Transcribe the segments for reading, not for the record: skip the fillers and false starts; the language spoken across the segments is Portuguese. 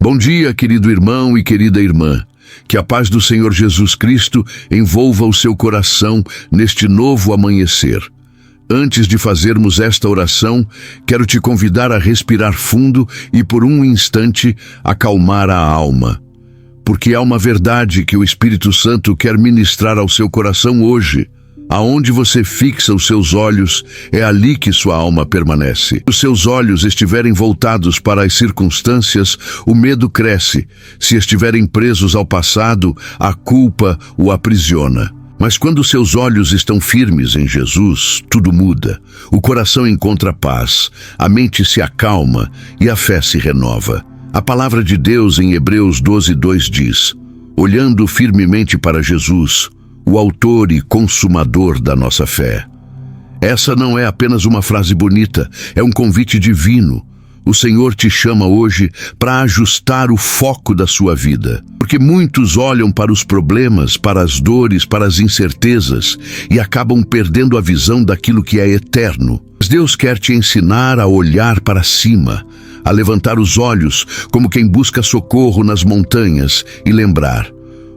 Bom dia, querido irmão e querida irmã. Que a paz do Senhor Jesus Cristo envolva o seu coração neste novo amanhecer. Antes de fazermos esta oração, quero te convidar a respirar fundo e por um instante acalmar a alma. Porque há uma verdade que o Espírito Santo quer ministrar ao seu coração hoje. Aonde você fixa os seus olhos, é ali que sua alma permanece. Se os seus olhos estiverem voltados para as circunstâncias, o medo cresce. Se estiverem presos ao passado, a culpa o aprisiona. Mas quando seus olhos estão firmes em Jesus, tudo muda. O coração encontra paz, a mente se acalma e a fé se renova. A palavra de Deus em Hebreus 12:2 diz: olhando firmemente para Jesus, o autor e consumador da nossa fé. Essa não é apenas uma frase bonita, é um convite divino. O Senhor te chama hoje para ajustar o foco da sua vida. Porque muitos olham para os problemas, para as dores, para as incertezas e acabam perdendo a visão daquilo que é eterno. Mas Deus quer te ensinar a olhar para cima, a levantar os olhos como quem busca socorro nas montanhas e lembrar: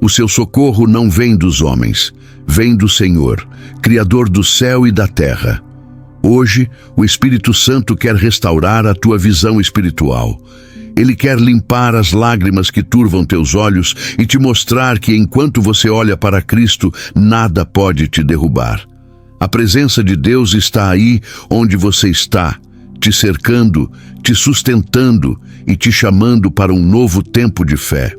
o seu socorro não vem dos homens, vem do Senhor, Criador do céu e da terra. Hoje, o Espírito Santo quer restaurar a tua visão espiritual. Ele quer limpar as lágrimas que turvam teus olhos e te mostrar que enquanto você olha para Cristo, nada pode te derrubar. A presença de Deus está aí onde você está, te cercando, te sustentando e te chamando para um novo tempo de fé.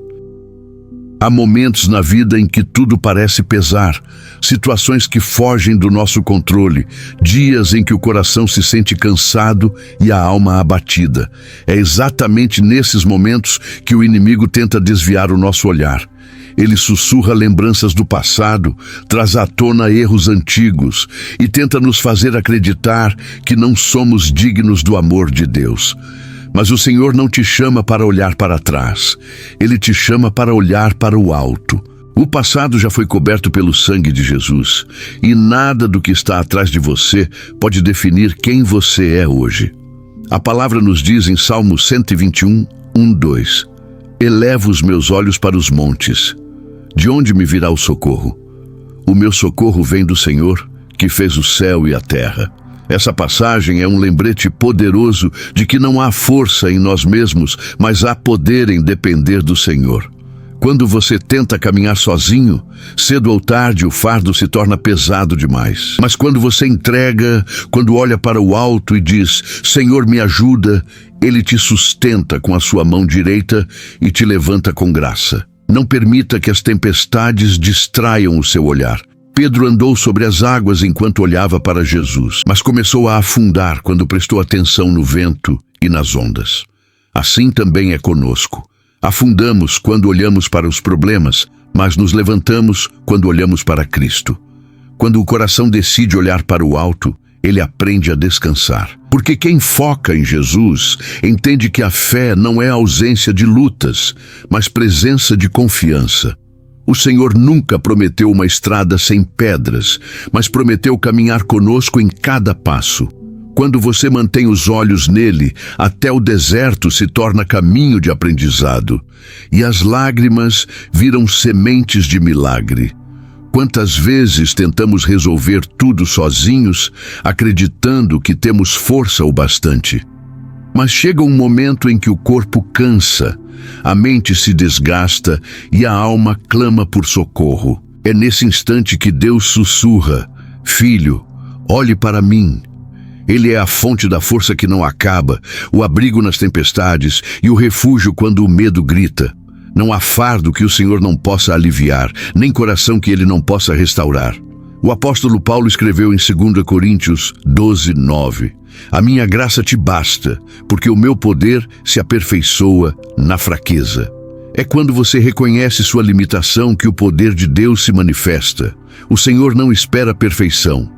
Há momentos na vida em que tudo parece pesar, situações que fogem do nosso controle, dias em que o coração se sente cansado e a alma abatida. É exatamente nesses momentos que o inimigo tenta desviar o nosso olhar. Ele sussurra lembranças do passado, traz à tona erros antigos e tenta nos fazer acreditar que não somos dignos do amor de Deus. Mas o Senhor não te chama para olhar para trás. Ele te chama para olhar para o alto. O passado já foi coberto pelo sangue de Jesus, e nada do que está atrás de você pode definir quem você é hoje. A palavra nos diz em Salmo 121, 1-2: elevo os meus olhos para os montes. De onde me virá o socorro? O meu socorro vem do Senhor, que fez o céu e a terra. Essa passagem é um lembrete poderoso de que não há força em nós mesmos, mas há poder em depender do Senhor. Quando você tenta caminhar sozinho, cedo ou tarde o fardo se torna pesado demais. Mas quando você entrega, quando olha para o alto e diz: Senhor, me ajuda, Ele te sustenta com a sua mão direita e te levanta com graça. Não permita que as tempestades distraiam o seu olhar. Pedro andou sobre as águas enquanto olhava para Jesus, mas começou a afundar quando prestou atenção no vento e nas ondas. Assim também é conosco. Afundamos quando olhamos para os problemas, mas nos levantamos quando olhamos para Cristo. Quando o coração decide olhar para o alto, ele aprende a descansar. Porque quem foca em Jesus entende que a fé não é ausência de lutas, mas presença de confiança. O Senhor nunca prometeu uma estrada sem pedras, mas prometeu caminhar conosco em cada passo. Quando você mantém os olhos nele, até o deserto se torna caminho de aprendizado, e as lágrimas viram sementes de milagre. Quantas vezes tentamos resolver tudo sozinhos, acreditando que temos força o bastante? Mas chega um momento em que o corpo cansa, a mente se desgasta e a alma clama por socorro. É nesse instante que Deus sussurra: Filho, olhe para mim. Ele é a fonte da força que não acaba, o abrigo nas tempestades e o refúgio quando o medo grita. Não há fardo que o Senhor não possa aliviar, nem coração que Ele não possa restaurar. O apóstolo Paulo escreveu em 2 Coríntios 12:9: A minha graça te basta, porque o meu poder se aperfeiçoa na fraqueza. É quando você reconhece sua limitação que o poder de Deus se manifesta. O Senhor não espera perfeição.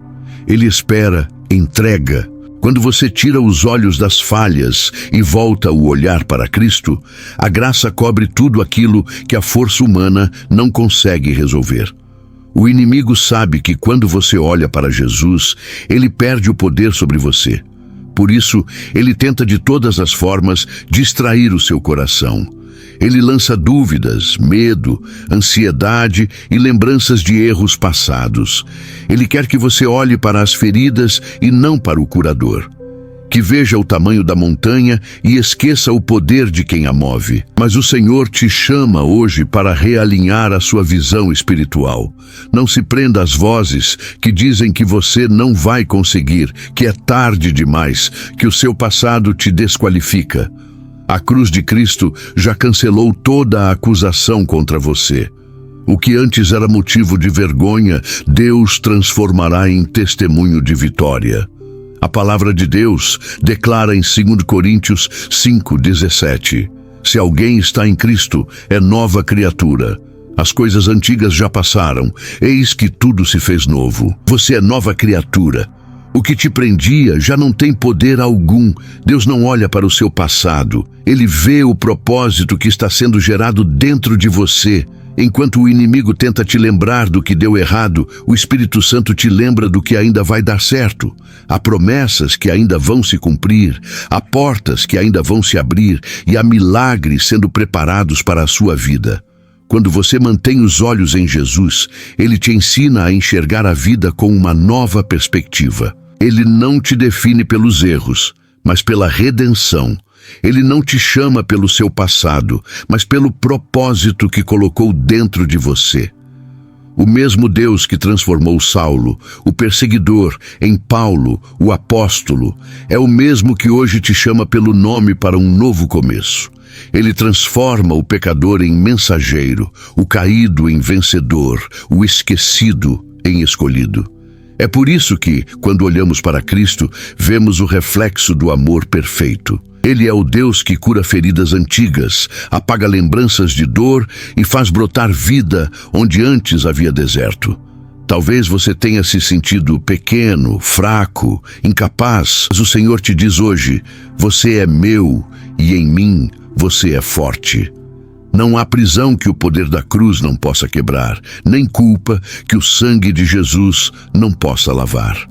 Ele espera entrega. Quando você tira os olhos das falhas e volta o olhar para Cristo, a graça cobre tudo aquilo que a força humana não consegue resolver. O inimigo sabe que quando você olha para Jesus, ele perde o poder sobre você. Por isso, ele tenta de todas as formas distrair o seu coração. Ele lança dúvidas, medo, ansiedade e lembranças de erros passados. Ele quer que você olhe para as feridas e não para o curador. Que veja o tamanho da montanha e esqueça o poder de quem a move. Mas o Senhor te chama hoje para realinhar a sua visão espiritual. Não se prenda às vozes que dizem que você não vai conseguir, que é tarde demais, que o seu passado te desqualifica. A cruz de Cristo já cancelou toda a acusação contra você. O que antes era motivo de vergonha, Deus transformará em testemunho de vitória. A palavra de Deus declara em 2 Coríntios 5:17: se alguém está em Cristo, é nova criatura. As coisas antigas já passaram, eis que tudo se fez novo. Você é nova criatura. O que te prendia já não tem poder algum. Deus não olha para o seu passado. Ele vê o propósito que está sendo gerado dentro de você. Enquanto o inimigo tenta te lembrar do que deu errado, o Espírito Santo te lembra do que ainda vai dar certo. Há promessas que ainda vão se cumprir, há portas que ainda vão se abrir e há milagres sendo preparados para a sua vida. Quando você mantém os olhos em Jesus, Ele te ensina a enxergar a vida com uma nova perspectiva. Ele não te define pelos erros, mas pela redenção. Ele não te chama pelo seu passado, mas pelo propósito que colocou dentro de você. O mesmo Deus que transformou Saulo, o perseguidor, em Paulo, o apóstolo, é o mesmo que hoje te chama pelo nome para um novo começo. Ele transforma o pecador em mensageiro, o caído em vencedor, o esquecido em escolhido. É por isso que, quando olhamos para Cristo, vemos o reflexo do amor perfeito. Ele é o Deus que cura feridas antigas, apaga lembranças de dor e faz brotar vida onde antes havia deserto. Talvez você tenha se sentido pequeno, fraco, incapaz, mas o Senhor te diz hoje: você é meu e em mim você é forte. Não há prisão que o poder da cruz não possa quebrar, nem culpa que o sangue de Jesus não possa lavar.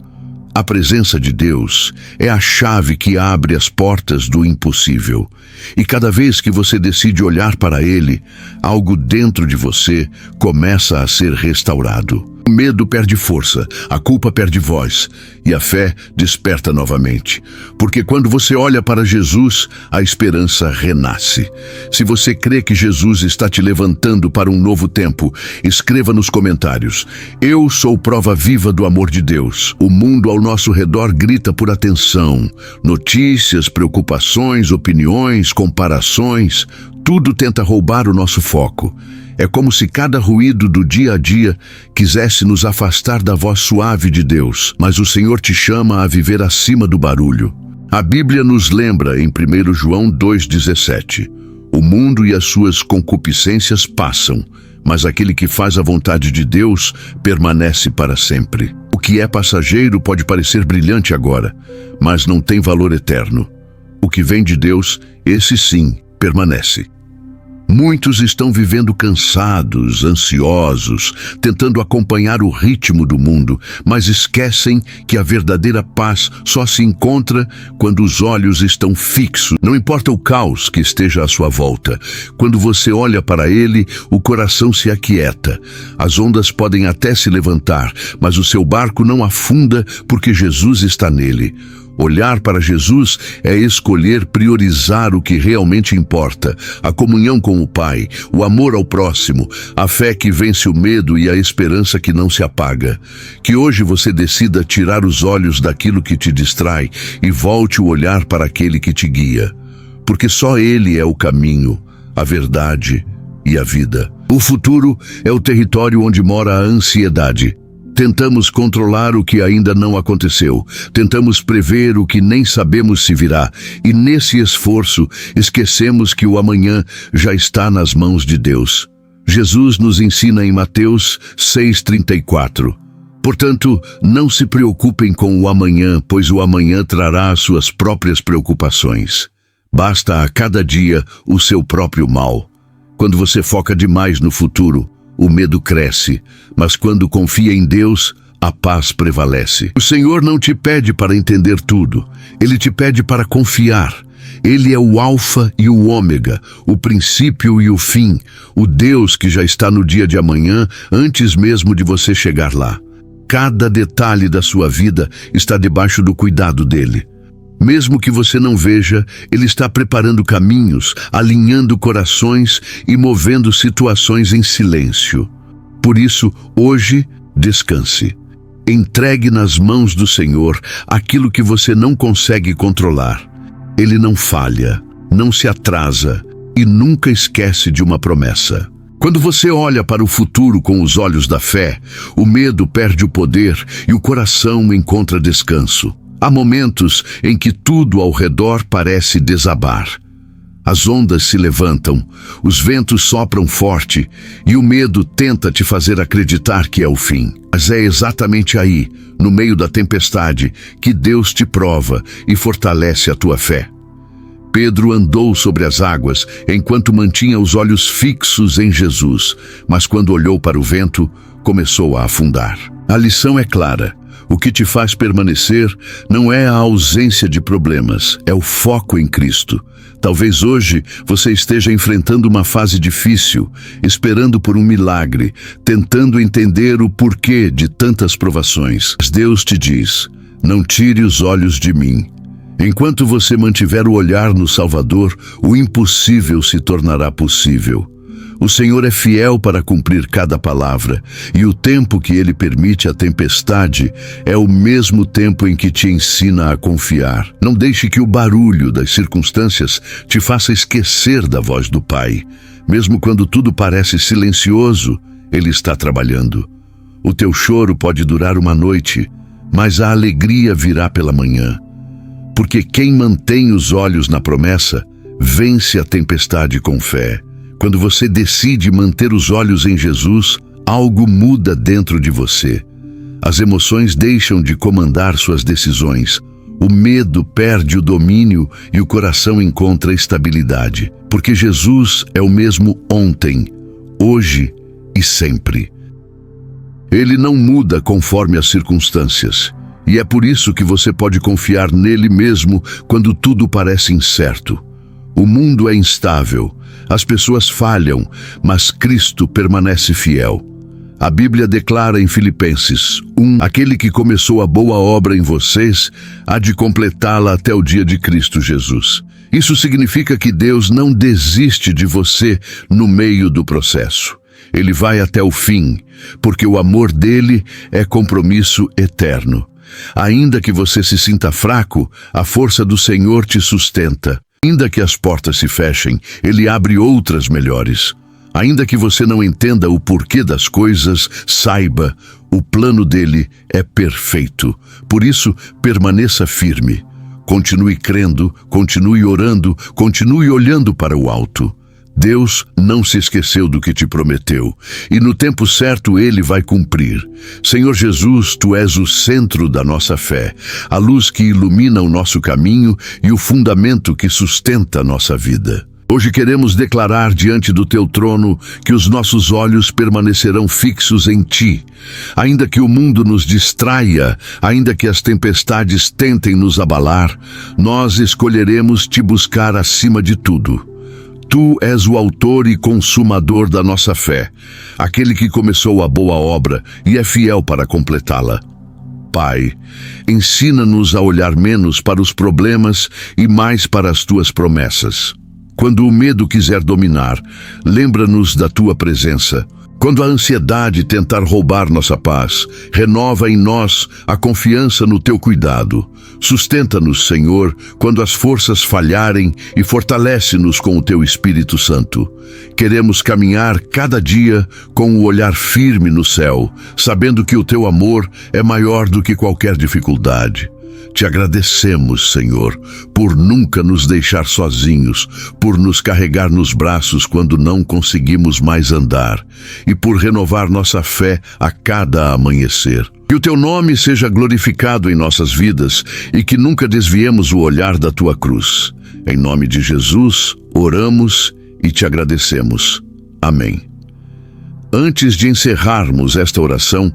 A presença de Deus é a chave que abre as portas do impossível. E cada vez que você decide olhar para Ele, algo dentro de você começa a ser restaurado. O medo perde força, a culpa perde voz e a fé desperta novamente. Porque quando você olha para Jesus, a esperança renasce. Se você crê que Jesus está te levantando para um novo tempo, escreva nos comentários: eu sou prova viva do amor de Deus. O mundo ao nosso redor grita por atenção. Notícias, preocupações, opiniões, comparações, tudo tenta roubar o nosso foco. É como se cada ruído do dia a dia quisesse nos afastar da voz suave de Deus, mas o Senhor te chama a viver acima do barulho. A Bíblia nos lembra em 1 João 2,17: o mundo e as suas concupiscências passam, mas aquele que faz a vontade de Deus permanece para sempre. O que é passageiro pode parecer brilhante agora, mas não tem valor eterno. O que vem de Deus, esse sim, permanece. Muitos estão vivendo cansados, ansiosos, tentando acompanhar o ritmo do mundo, mas esquecem que a verdadeira paz só se encontra quando os olhos estão fixos. Não importa o caos que esteja à sua volta, quando você olha para Ele, o coração se aquieta. As ondas podem até se levantar, mas o seu barco não afunda porque Jesus está nele. Olhar para Jesus é escolher priorizar o que realmente importa: a comunhão com o Pai, o amor ao próximo, a fé que vence o medo e a esperança que não se apaga. Que hoje você decida tirar os olhos daquilo que te distrai e volte o olhar para aquele que te guia. Porque só Ele é o caminho, a verdade e a vida. O futuro é o território onde mora a ansiedade. Tentamos controlar o que ainda não aconteceu. Tentamos prever o que nem sabemos se virá. E nesse esforço, esquecemos que o amanhã já está nas mãos de Deus. Jesus nos ensina em Mateus 6,34. Portanto, não se preocupem com o amanhã, pois o amanhã trará as suas próprias preocupações. Basta a cada dia o seu próprio mal. Quando você foca demais no futuro, o medo cresce, mas quando confia em Deus, a paz prevalece. O Senhor não te pede para entender tudo, Ele te pede para confiar. Ele é o Alfa e o Ômega, o princípio e o fim, o Deus que já está no dia de amanhã, antes mesmo de você chegar lá. Cada detalhe da sua vida está debaixo do cuidado dele. Mesmo que você não veja, ele está preparando caminhos, alinhando corações e movendo situações em silêncio. Por isso, hoje, descanse. Entregue nas mãos do Senhor aquilo que você não consegue controlar. Ele não falha, não se atrasa e nunca esquece de uma promessa. Quando você olha para o futuro com os olhos da fé, o medo perde o poder e o coração encontra descanso. Há momentos em que tudo ao redor parece desabar. As ondas se levantam, os ventos sopram forte e o medo tenta te fazer acreditar que é o fim. Mas é exatamente aí, no meio da tempestade, que Deus te prova e fortalece a tua fé. Pedro andou sobre as águas enquanto mantinha os olhos fixos em Jesus, mas quando olhou para o vento, começou a afundar. A lição é clara. O que te faz permanecer não é a ausência de problemas, é o foco em Cristo. Talvez hoje você esteja enfrentando uma fase difícil, esperando por um milagre, tentando entender o porquê de tantas provações. Mas Deus te diz: não tire os olhos de mim. Enquanto você mantiver o olhar no Salvador, o impossível se tornará possível. O Senhor é fiel para cumprir cada palavra, e o tempo que Ele permite a tempestade é o mesmo tempo em que te ensina a confiar. Não deixe que o barulho das circunstâncias te faça esquecer da voz do Pai. Mesmo quando tudo parece silencioso, Ele está trabalhando. O teu choro pode durar uma noite, mas a alegria virá pela manhã. Porque quem mantém os olhos na promessa, vence a tempestade com fé. Quando você decide manter os olhos em Jesus, algo muda dentro de você. As emoções deixam de comandar suas decisões. O medo perde o domínio e o coração encontra estabilidade. Porque Jesus é o mesmo ontem, hoje e sempre. Ele não muda conforme as circunstâncias. E é por isso que você pode confiar nele mesmo quando tudo parece incerto. O mundo é instável, as pessoas falham, mas Cristo permanece fiel. A Bíblia declara em Filipenses 1: aquele que começou a boa obra em vocês há de completá-la até o dia de Cristo Jesus. Isso significa que Deus não desiste de você no meio do processo. Ele vai até o fim, porque o amor dele é compromisso eterno. Ainda que você se sinta fraco, a força do Senhor te sustenta. Ainda que as portas se fechem, Ele abre outras melhores. Ainda que você não entenda o porquê das coisas, saiba, o plano dele é perfeito. Por isso, permaneça firme. Continue crendo, continue orando, continue olhando para o alto. Deus não se esqueceu do que te prometeu, e no tempo certo Ele vai cumprir. Senhor Jesus, Tu és o centro da nossa fé, a luz que ilumina o nosso caminho e o fundamento que sustenta a nossa vida. Hoje queremos declarar diante do Teu trono que os nossos olhos permanecerão fixos em Ti. Ainda que o mundo nos distraia, ainda que as tempestades tentem nos abalar, nós escolheremos Te buscar acima de tudo. Tu és o autor e consumador da nossa fé, aquele que começou a boa obra e é fiel para completá-la. Pai, ensina-nos a olhar menos para os problemas e mais para as Tuas promessas. Quando o medo quiser dominar, lembra-nos da Tua presença. Quando a ansiedade tentar roubar nossa paz, renova em nós a confiança no Teu cuidado. Sustenta-nos, Senhor, quando as forças falharem e fortalece-nos com o Teu Espírito Santo. Queremos caminhar cada dia com o olhar firme no céu, sabendo que o Teu amor é maior do que qualquer dificuldade. Te agradecemos, Senhor, por nunca nos deixar sozinhos, por nos carregar nos braços quando não conseguimos mais andar e por renovar nossa fé a cada amanhecer. Que o Teu nome seja glorificado em nossas vidas e que nunca desviemos o olhar da Tua cruz. Em nome de Jesus, oramos e Te agradecemos. Amém. Antes de encerrarmos esta oração,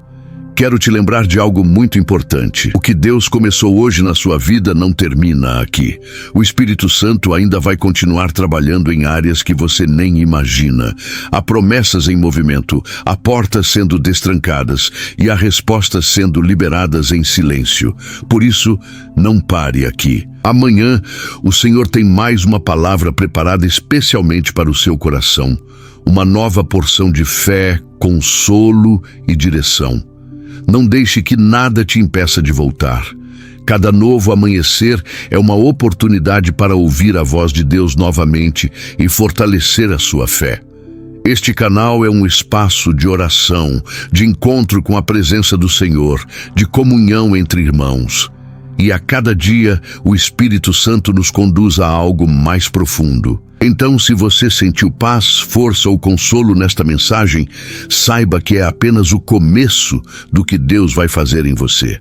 Quero te lembrar de algo muito importante. O que Deus começou hoje na sua vida não termina aqui. O Espírito Santo ainda vai continuar trabalhando em áreas que você nem imagina. Há promessas em movimento, há portas sendo destrancadas e há respostas sendo liberadas em silêncio. Por isso, não pare aqui. Amanhã, o Senhor tem mais uma palavra preparada especialmente para o seu coração. Uma nova porção de fé, consolo e direção. Não deixe que nada te impeça de voltar. Cada novo amanhecer é uma oportunidade para ouvir a voz de Deus novamente e fortalecer a sua fé. Este canal é um espaço de oração, de encontro com a presença do Senhor, de comunhão entre irmãos. E a cada dia, o Espírito Santo nos conduz a algo mais profundo. Então, se você sentiu paz, força ou consolo nesta mensagem, saiba que é apenas o começo do que Deus vai fazer em você.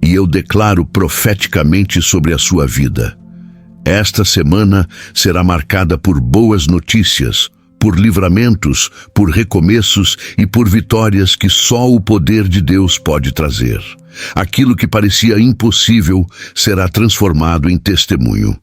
E eu declaro profeticamente sobre a sua vida. Esta semana será marcada por boas notícias, por livramentos, por recomeços e por vitórias que só o poder de Deus pode trazer. Aquilo que parecia impossível será transformado em testemunho.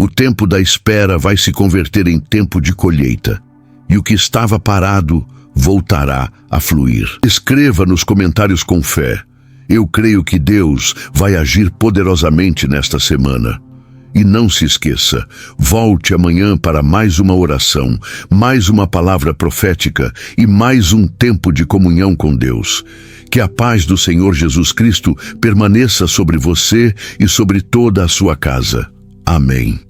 O tempo da espera vai se converter em tempo de colheita, e o que estava parado voltará a fluir. Escreva nos comentários com fé: eu creio que Deus vai agir poderosamente nesta semana. E não se esqueça, volte amanhã para mais uma oração, mais uma palavra profética e mais um tempo de comunhão com Deus. Que a paz do Senhor Jesus Cristo permaneça sobre você e sobre toda a sua casa. Amém.